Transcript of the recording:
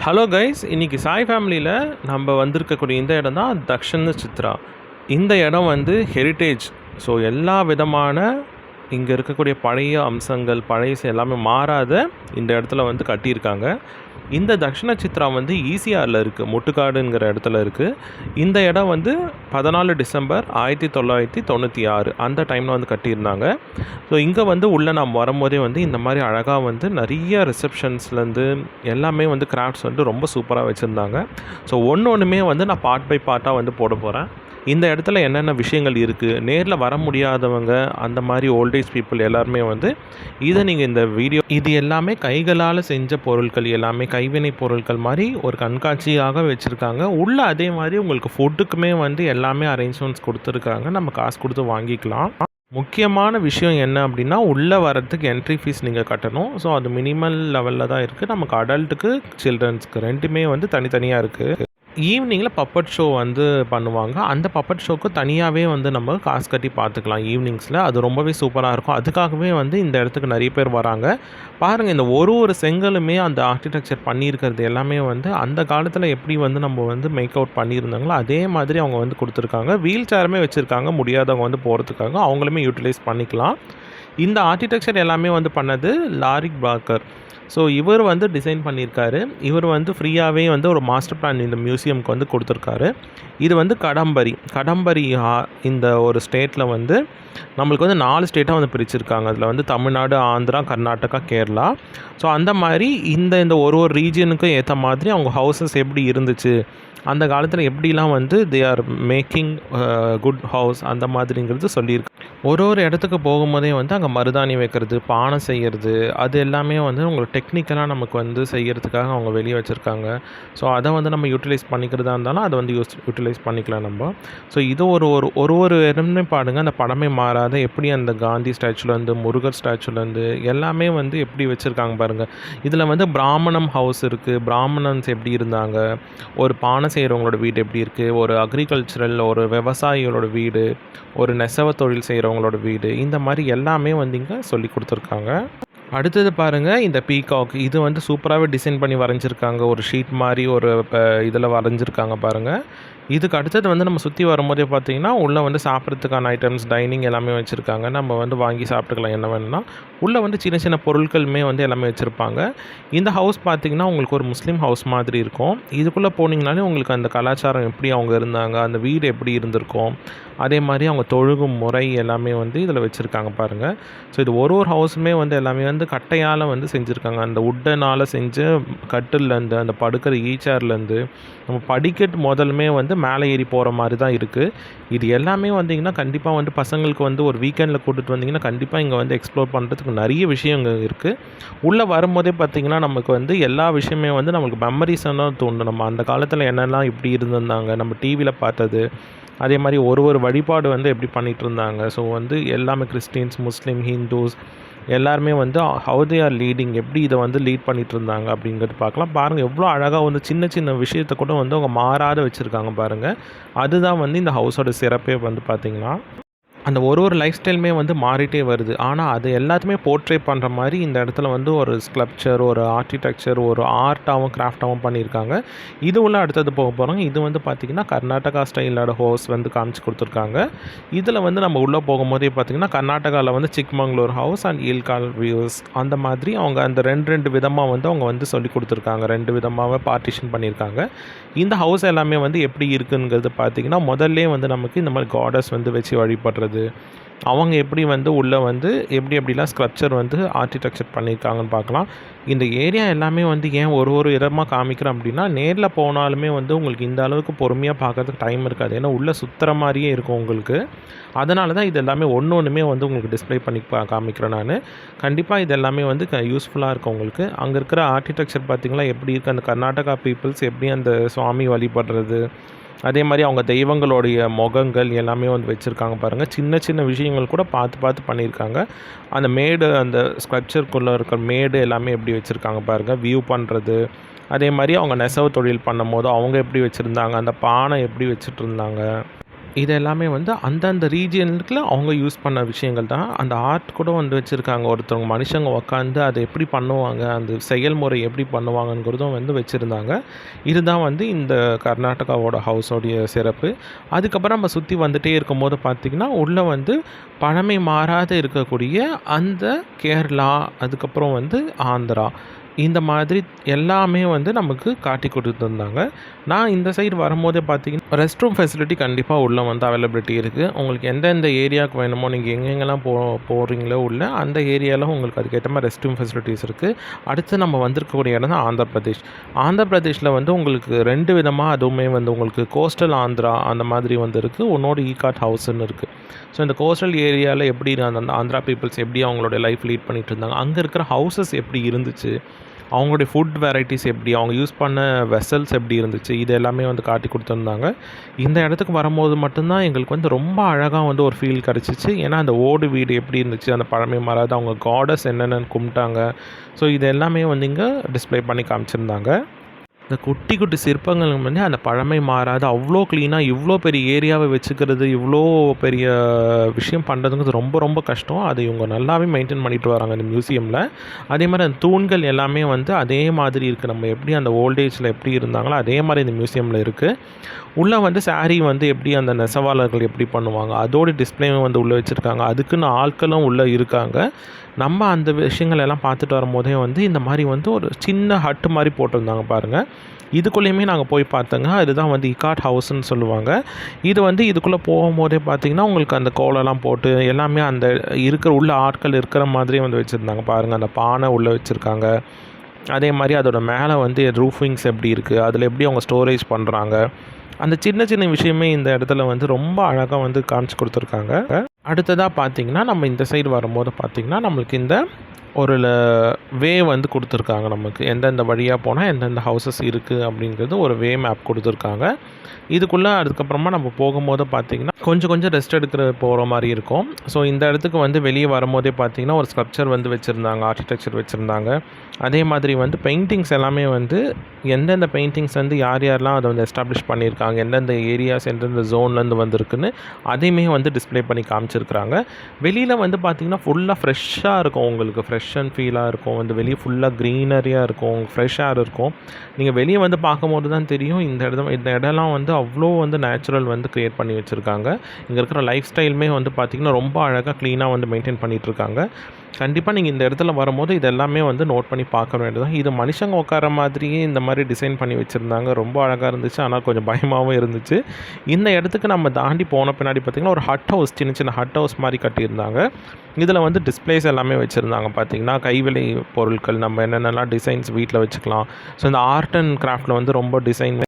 Hello guys, இன்றைக்கி சாய் ஃபேமிலியில் நம்ம வந்திருக்கக்கூடிய இந்த இடம் தான் தக்ஷண சித்ரா. இந்த இடம் வந்து ஹெரிட்டேஜ். ஸோ எல்லா விதமான இங்கே இருக்கக்கூடிய பழைய அம்சங்கள் பழைய எல்லாமே மாறாத இந்த இடத்துல வந்து கட்டியிருக்காங்க. இந்த தக்ஷண சித்ரா வந்து ஈசிஆரில் இருக்குது, முட்டுக்காடுங்கிற இடத்துல இருக்குது. இந்த இடம் வந்து 14 டிசம்பர் 1996 அந்த டைமில் வந்து கட்டியிருந்தாங்க. ஸோ இங்கே வந்து உள்ளே நம்ம வரும்போதே வந்து இந்த மாதிரி அழகாக வந்து நிறைய ரிசப்ஷன்ஸ்லேருந்து எல்லாமே வந்து கிராஃப்ட்ஸ் வந்து ரொம்ப சூப்பராக வச்சுருந்தாங்க. ஸோ ஒன்றுமே வந்து நான் பார்ட் பை பார்ட்டாக வந்து போட போகிறேன். இந்த இடத்துல என்னென்ன விஷயங்கள் இருக்குது, நேரில் வர முடியாதவங்க அந்த மாதிரி ஓல்டேஜ் பீப்புள் எல்லாருமே வந்து இதை நீங்கள் இந்த வீடியோ இது எல்லாமே கைகளால் செஞ்ச பொருட்கள், எல்லாமே கைவினை பொருட்கள் மாதிரி ஒரு கண்காட்சியாக வச்சுருக்காங்க. உள்ளே அதே மாதிரி உங்களுக்கு ஃபுட்டுக்குமே வந்து எல்லாமே அரேஞ்ச்மெண்ட்ஸ் கொடுத்துருக்காங்க, நம்ம காசு கொடுத்து வாங்கிக்கலாம். முக்கியமான விஷயம் என்ன அப்படின்னா, உள்ளே வரத்துக்கு என்ட்ரி ஃபீஸ் நீங்கள் கட்டணும். ஸோ அது மினிமல் லெவலில் தான் இருக்குது. நமக்கு அடல்ட்டுக்கு சில்ட்ரன்ஸ்க்கு ரெண்டுமே வந்து தனித்தனியாக இருக்குது. ஈவினிங்கில் பப்பட் ஷோ வந்து பண்ணுவாங்க. அந்த பப்பட் ஷோக்கு தனியாகவே வந்து நம்ம காசு கட்டி பார்த்துக்கலாம் ஈவினிங்ஸில். அது ரொம்பவே சூப்பராக இருக்கும். அதுக்காகவே வந்து இந்த இடத்துக்கு நிறைய பேர் வராங்க. பாருங்கள், இந்த ஒரு செங்கலுமே அந்த ஆர்கிடெக்சர் பண்ணியிருக்கிறது எல்லாமே வந்து அந்த காலத்தில் எப்படி வந்து நம்ம வந்து மேக் அவுட் பண்ணியிருந்தாங்களோ அதே மாதிரி அவங்க வந்து கொடுத்துருக்காங்க. வீல் சேருமே வச்சுருக்காங்க, முடியாதவங்க வந்து போகிறதுக்காக அவங்களுமே யூட்டிலைஸ் பண்ணிக்கலாம். இந்த ஆர்கிடெக்சர் எல்லாமே வந்து பண்ணது லாரிக் பார்க்கர். ஸோ இவர் வந்து டிசைன் பண்ணியிருக்காரு. இவர் வந்து ஃப்ரீயாகவே வந்து ஒரு மாஸ்டர் பிளான் இந்த மியூசியம்க்கு வந்து கொடுத்துருக்காரு. இது வந்து கடம்பரி இந்த ஒரு ஸ்டேட்டில் வந்து நம்மளுக்கு வந்து 4 ஸ்டேட்டாக வந்து பிரிச்சுருக்காங்க. அதில் வந்து தமிழ்நாடு, ஆந்திரா, கர்நாடகா, கேரளா. ஸோ அந்த மாதிரி இந்த ஒரு ரீஜனுக்கும் ஏற்ற மாதிரி அவங்க ஹவுசஸ் எப்படி இருந்துச்சு, அந்த காலத்தில் எப்படிலாம் வந்து they are making good house அந்த மாதிரிங்கிறது சொல்லியிருக்கு. ஒரு இடத்துக்கு போகும்போதே வந்து அங்கே மருதாணி வைக்கிறது, பானை செய்கிறது, அது எல்லாமே வந்து உங்களுக்கு டெக்னிக்கலாக நமக்கு வந்து செய்கிறதுக்காக அவங்க வெளியே வச்சுருக்காங்க. ஸோ அதை வந்து நம்ம யூட்டிலைஸ் பண்ணிக்கிறதா இருந்தாலும் அதை வந்து யூட்டிலைஸ் பண்ணிக்கலாம் நம்ம. ஸோ இது ஒரு இடமே பாருங்கள், அந்த படமே மாறாத எப்படி அந்த காந்தி ஸ்டாச்சுலேருந்து முருகர் ஸ்டாச்சுலேருந்து எல்லாமே வந்து எப்படி வச்சுருக்காங்க பாருங்கள். இதில் வந்து பிராமணம் ஹவுஸ் இருக்குது, பிராமணன்ஸ் எப்படி இருந்தாங்க, ஒரு பானை செய்கிறவங்களோட வீடு எப்படி இருக்குது, ஒரு அக்ரிகல்ச்சரல் ஒரு விவசாயிகளோட வீடு, ஒரு நெசவு தொழில் செய்கிறவங்களோட வீடு, இந்த மாதிரி எல்லாமே வந்து இங்கே சொல்லி கொடுத்துருக்காங்க. அடுத்தது பாருங்கள், இந்த பீகாக் இது வந்து சூப்பராகவே டிசைன் பண்ணி வரைஞ்சிருக்காங்க. ஒரு ஷீட் மாதிரி ஒரு இதில் வரைஞ்சிருக்காங்க பாருங்கள். இதுக்கு அடுத்தது வந்து நம்ம சுற்றி வரும்போதே பார்த்திங்கன்னா உள்ளே வந்து சாப்பிட்றதுக்கான ஐட்டம்ஸ் டைனிங் எல்லாமே வச்சுருக்காங்க. நம்ம வந்து வாங்கி சாப்பிட்டுக்கலாம் என்ன வேணும்னா. உள்ளே வந்து சின்ன சின்ன பொருட்களுமே வந்து எல்லாமே வச்சுருப்பாங்க. இந்த ஹவுஸ் பார்த்திங்கன்னா உங்களுக்கு ஒரு முஸ்லீம் ஹவுஸ் மாதிரி இருக்கும். இதுக்குள்ளே போனீங்கனாலே உங்களுக்கு அந்த கலாச்சாரம் எப்படி அவங்க இருந்தாங்க, அந்த வீடு எப்படி இருந்திருக்கும், அதே மாதிரி அவங்க தொழுகும் முறை எல்லாமே வந்து இதில் வச்சுருக்காங்க பாருங்கள். ஸோ இது ஒரு ஹவுஸுமே வந்து எல்லாமே வந்து கட்டையால் வந்து செஞ்சுருக்காங்க. அந்த உட்டனால் செஞ்ச கட்டிலேருந்து அந்த படுக்கிற ஈச்சர்லேருந்து நம்ம படிக்கட்டு முதலுமே வந்து மேலே ஏறி போகிற மாதிரி தான் இருக்குது. இது எல்லாமே வந்திங்கன்னா கண்டிப்பாக வந்து பசங்களுக்கு வந்து ஒரு வீக்கெண்டில் கூட்டிகிட்டு வந்திங்கன்னா கண்டிப்பாக இங்கே வந்து எக்ஸ்ப்ளோர் பண்ணுறதுக்கு நிறைய விஷயங்கள் இருக்குது. உள்ளே வரும்போதே பார்த்திங்கன்னா நமக்கு வந்து எல்லா விஷயமே வந்து நம்மளுக்கு மெமரிஸாக தான் தோணும். நம்ம அந்த காலத்தில் என்னெல்லாம் இப்படி இருந்திருந்தாங்க, நம்ம டிவியில் பார்த்தது, அதே மாதிரி ஒரு வழிபாடு வந்து எப்படி பண்ணிகிட்டு இருந்தாங்க. ஸோ வந்து எல்லாமே கிறிஸ்டின்ஸ், முஸ்லீம், ஹிந்துஸ் எல்லாருமே வந்து ஹவு தே ஆர் லீடிங், எப்படி இதை வந்து லீட் பண்ணிகிட்டு இருந்தாங்க அப்படிங்கிறது பார்க்கலாம். பாருங்கள் எவ்வளோ அழகாக வந்து சின்ன சின்ன விஷயத்தை கூட வந்து அவங்க மாறாத வச்சுருக்காங்க பாருங்கள். அதுதான் வந்து இந்த ஹவுஸோட சிறப்பே வந்து பார்த்திங்கன்னா. அந்த ஒரு லைஃப் ஸ்டைலுமே வந்து மாறிட்டே வருது. ஆனால் அது எல்லாத்தையுமே போர்ட்ரே பண்ணுற மாதிரி இந்த இடத்துல வந்து ஒரு ஸ்கல்ப்சர், ஒரு ஆர்கிடெக்சர், ஒரு ஆர்ட்டாகவும் கிராஃப்டாகவும் பண்ணியிருக்காங்க. இது உள்ள அடுத்தது போக போகிறாங்க. இது வந்து பார்த்திங்கன்னா கர்நாடகா ஸ்டைலோட ஹவுஸ் வந்து காமிச்சு கொடுத்துருக்காங்க. இதில் வந்து நம்ம உள்ளே போகும்போதே பார்த்திங்கன்னா கர்நாடகாவில் வந்து சிக்மங்களூர் ஹவுஸ் அண்ட் ஈல்கால் வியூஸ் அந்த மாதிரி அவங்க அந்த ரெண்டு விதமாக வந்து அவங்க வந்து சொல்லி கொடுத்துருக்காங்க. 2 விதமாக பார்ட்டிஷன் பண்ணியிருக்காங்க. இந்த ஹவுஸ் எல்லாமே வந்து எப்படி இருக்குங்கிறது பார்த்திங்கன்னா முதல்லே வந்து நமக்கு இந்த மாதிரி காடஸ் வந்து வச்சு வழிபடுறது, அவங்க எப்படி வந்து உள்ளே வந்து எப்படிலாம் ஸ்ட்ரக்சர் வந்து ஆர்கிடெக்சர் பண்ணியிருக்காங்கன்னு பார்க்கலாம். இந்த ஏரியா எல்லாமே வந்து ஏன் ஒரு இடமா காமிக்கிறோம் அப்படின்னா, நேரில் போனாலுமே வந்து உங்களுக்கு இந்த அளவுக்கு பொறுமையாக பார்க்கறதுக்கு டைம் இருக்காது. ஏன்னா உள்ளே சுற்றுற மாதிரியே இருக்கும் உங்களுக்கு. அதனால தான் இது எல்லாமே ஒன்றுமே வந்து உங்களுக்கு டிஸ்பிளே பண்ணி காமிக்கிறேன் நான். கண்டிப்பாக இது எல்லாமே வந்து யூஸ்ஃபுல்லாக இருக்கும் உங்களுக்கு. அங்கே இருக்கிற ஆர்கிடெக்சர் பார்த்திங்களா எப்படி இருக்குது, அந்த கர்நாடகா பீப்புள்ஸ் எப்படி அந்த சுவாமி வழிபடுறது, அதே மாதிரி அவங்க தெய்வங்களுடைய முகங்கள் எல்லாமே வந்து வச்சுருக்காங்க பாருங்கள். சின்ன சின்ன விஷயங்கள் கூட பார்த்து பண்ணியிருக்காங்க. அந்த மேடு, அந்த ஸ்கல்ப்சருக்குள்ளே இருக்கிற மேடு எல்லாமே எப்படி வச்சுருக்காங்க பாருங்கள். வியூ பண்ணுறது, அதே மாதிரி அவங்க நெசவு தொழில் பண்ணும்போது அவங்க எப்படி வச்சுருந்தாங்க, அந்த பானை எப்படி வச்சுட்டு இருந்தாங்க, இது எல்லாமே வந்து அந்தந்த ரீஜியனுக்குள்ள அவங்க யூஸ் பண்ண விஷயங்கள் தான். அந்த ஆர்ட் கூட வந்து வச்சுருக்காங்க. ஒருத்தவங்க மனுஷங்க உட்காந்து அதை எப்படி பண்ணுவாங்க, அந்த செயல்முறை எப்படி பண்ணுவாங்கங்கிறதும் வந்து வச்சுருந்தாங்க. இதுதான் வந்து இந்த கர்நாடகாவோட ஹவுஸோடைய சிறப்பு. அதுக்கப்புறம் நம்ம சுற்றி வந்துட்டே இருக்கும்போது பார்த்திங்கன்னா, உள்ளே வந்து பழமை மாறாத இருக்கக்கூடிய அந்த கேரளா, அதுக்கப்புறம் வந்து ஆந்திரா, இந்த மாதிரி எல்லாமே வந்து நமக்கு காட்டி கொடுத்துருந்தாங்க. நான் இந்த சைடு வரும்போதே பார்த்தீங்கன்னா, ரெஸ்ட் ரூம் ஃபெசிலிட்டி கண்டிப்பாக உள்ளே வந்து அவைலபிலிட்டி இருக்குது. உங்களுக்கு எந்தெந்த ஏரியாவுக்கு வேணுமோ, நீங்கள் எங்கெங்கெல்லாம் போகிறீங்களோ உள்ள அந்த ஏரியாவில் உங்களுக்கு அதுக்கேற்ற மாதிரி ரெஸ்ட் ரூம் ஃபெசிலிட்டிஸ் இருக்குது. அடுத்து நம்ம வந்திருக்கக்கூடிய இடம் தான் ஆந்திர பிரதேஷ். ஆந்திர பிரதேஷில் வந்து உங்களுக்கு 2 விதமாக அதுவுமே வந்து உங்களுக்கு கோஸ்டல் ஆந்திரா அந்த மாதிரி வந்து இருக்குது. ஒன்னோட ஈகாட் ஹவுஸ்ன்னு இருக்குது. ஸோ இந்த கோஸ்டல் ஏரியாவில் எப்படி அந்த ஆந்திரா பீப்புள்ஸ் எப்படி அவங்களுடைய லைஃப் லீட் பண்ணிகிட்டு இருந்தாங்க, அங்கே இருக்கிற ஹவுசஸ் எப்படி இருந்துச்சு, அவங்களுடைய ஃபுட் வெரைட்டிஸ் எப்படி, அவங்க யூஸ் பண்ண வெசல்ஸ் எப்படி இருந்துச்சு, இது எல்லாமே வந்து காட்டி கொடுத்துருந்தாங்க. இந்த இடத்துக்கு வரும்போது மட்டும்தான் எங்களுக்கு வந்து ரொம்ப அழகாக வந்து ஒரு ஃபீல் கிடச்சிச்சு. ஏன்னா அந்த ஓடு வீடு எப்படி இருந்துச்சு, அந்த பழமை மாறாத அவங்க காடஸ் என்னென்னு கும்பிட்டாங்க. ஸோ இது எல்லாமே வந்து இங்கே டிஸ்ப்ளே பண்ணி காமிச்சிருந்தாங்க. இந்த குட்டி குட்டி சிற்பங்கள் வந்து அந்த பழமை மாறாத அவ்வளோ க்ளீனாக இவ்வளோ பெரிய ஏரியாவை வச்சுக்கிறது, இவ்வளோ பெரிய விஷயம் பண்ணுறதுங்கிறது ரொம்ப ரொம்ப கஷ்டம். அதை இவங்க நல்லாவே மெயின்டைன் பண்ணிட்டு வராங்க இந்த மியூசியமில். அதே மாதிரி அந்த தூண்கள் எல்லாமே வந்து அதே மாதிரி இருக்குது. நம்ம எப்படி அந்த ஓல்டேஜில் எப்படி இருந்தாங்களோ அதே மாதிரி இந்த மியூசியமில் இருக்குது. உள்ளே வந்து சாரீ வந்து எப்படி அந்த நெசவாளர்கள் எப்படி பண்ணுவாங்க, அதோட டிஸ்பிளேவும் வந்து உள்ளே வச்சுருக்காங்க. அதுக்குன்னு ஆட்களும் உள்ளே இருக்காங்க. நம்ம அந்த விஷயங்கள் எல்லாம் பார்த்துட்டு வரும்போதே வந்து இந்த மாதிரி வந்து ஒரு சின்ன ஹட்டு மாதிரி போட்டிருந்தாங்க பாருங்கள். இதுக்குள்ளேயுமே நாங்கள் போய் பார்த்தோங்க. அதுதான் வந்து இகாட் ஹவுஸ்ன்னு சொல்லுவாங்க. இது வந்து இதுக்குள்ளே போகும்போதே பார்த்திங்கன்னா உங்களுக்கு அந்த கோலம்லாம் போட்டு எல்லாமே அந்த இருக்கிற உள்ள ஆட்கள் இருக்கிற மாதிரியே வந்து வச்சுருந்தாங்க பாருங்கள். அந்த பானை உள்ளே வச்சுருக்காங்க. அதே மாதிரி அதோட மேலே வந்து ரூஃபிங்ஸ் எப்படி இருக்குது, அதில் எப்படி அவங்க ஸ்டோரேஜ் பண்ணுறாங்க, அந்த சின்ன சின்ன விஷயமே இந்த இடத்துல வந்து ரொம்ப அழகாக வந்து காமிச்சு கொடுத்துருக்காங்க. அடுத்ததாக பார்த்திங்கன்னா, நம்ம இந்த சைடு வரும்போது பார்த்திங்கன்னா நம்மளுக்கு இந்த ஒரு வே வந்து கொடுத்துருக்காங்க. நமக்கு எந்தெந்த வழியாக போனால் எந்தெந்த ஹவுசஸ் இருக்குது அப்படிங்கிறது ஒரு வே மேப் கொடுத்துருக்காங்க. இதுக்குள்ளே அதுக்கப்புறமா நம்ம போகும்போது பார்த்திங்கன்னா கொஞ்சம் கொஞ்சம் ரெஸ்ட் எடுக்கிற போகிற மாதிரி இருக்கும். ஸோ இந்த இடத்துக்கு வந்து வெளியே வரும்போதே பார்த்திங்கன்னா ஒரு ஸ்கல்ப்சர் வந்து வச்சுருந்தாங்க, ஆர்கிடெக்சர் வச்சுருந்தாங்க. அதே மாதிரி வந்து பெயிண்டிங்ஸ் எல்லாமே வந்து எந்தெந்த பெயிண்டிங்ஸ் வந்து யார் யாரெல்லாம் அதை வந்து எஸ்டாப்ளிஷ் பண்ணியிருக்காங்க, எந்தெந்த ஏரியாஸ் எந்தெந்த ஜோன்லேருந்து வந்திருக்குன்னு அதையுமே வந்து டிஸ்ப்ளே பண்ணி காமிச்சிருக்கிறாங்க. வெளியில் வந்து பார்த்திங்கன்னா ஃபுல்லாக ஃப்ரெஷ்ஷாக இருக்கும். உங்களுக்கு ஃப்ரெஷ் அண்ட் ஃபீலாக இருக்கும். வந்து வெளியே ஃபுல்லாக க்ரீனரியாக இருக்கும், ஃப்ரெஷ் ஏர் இருக்கும். நீங்கள் வெளியே வந்து பார்க்கும்போது தான் தெரியும் இந்த இடம்லாம் வந்து அவ்வளோ வந்து நேச்சுரல் வந்து க்ரியேட் பண்ணி வச்சுருக்காங்க. இங்கே இருக்கிற லைஃப் ஸ்டைலுமே வந்து பார்த்திங்கன்னா ரொம்ப அழகாக க்ளீனாக வந்து மெயின்டைன் பண்ணிகிட்ருக்காங்க. கண்டிப்பாக நீங்கள் இந்த இடத்துல வரும்போது இது எல்லாமே வந்து நோட் பண்ணி பார்க்க வேண்டியதான். இது மனுஷங்க உட்கார மாதிரியே இந்த மாதிரி டிசைன் பண்ணி வச்சுருந்தாங்க. ரொம்ப அழகாக இருந்துச்சு. ஆனால் கொஞ்சம் பயமாகவும் இருந்துச்சு. இந்த இடத்துக்கு நம்ம தாண்டி போன பின்னாடி பார்த்திங்கன்னா ஒரு ஹட் ஹவுஸ், சின்ன சின்ன ஹட் ஹவுஸ் மாதிரி கட்டியிருந்தாங்க. இதில் வந்து டிஸ்பிளேஸ் எல்லாமே வச்சுருந்தாங்க. பார்த்திங்கன்னா கைவினை பொருட்கள், நம்ம என்னென்னலாம் டிசைன்ஸ் வீட்டில் வச்சுக்கலாம். ஸோ இந்த ஆர்ட் அண்ட் கிராஃப்டில் வந்து ரொம்ப டிசைன்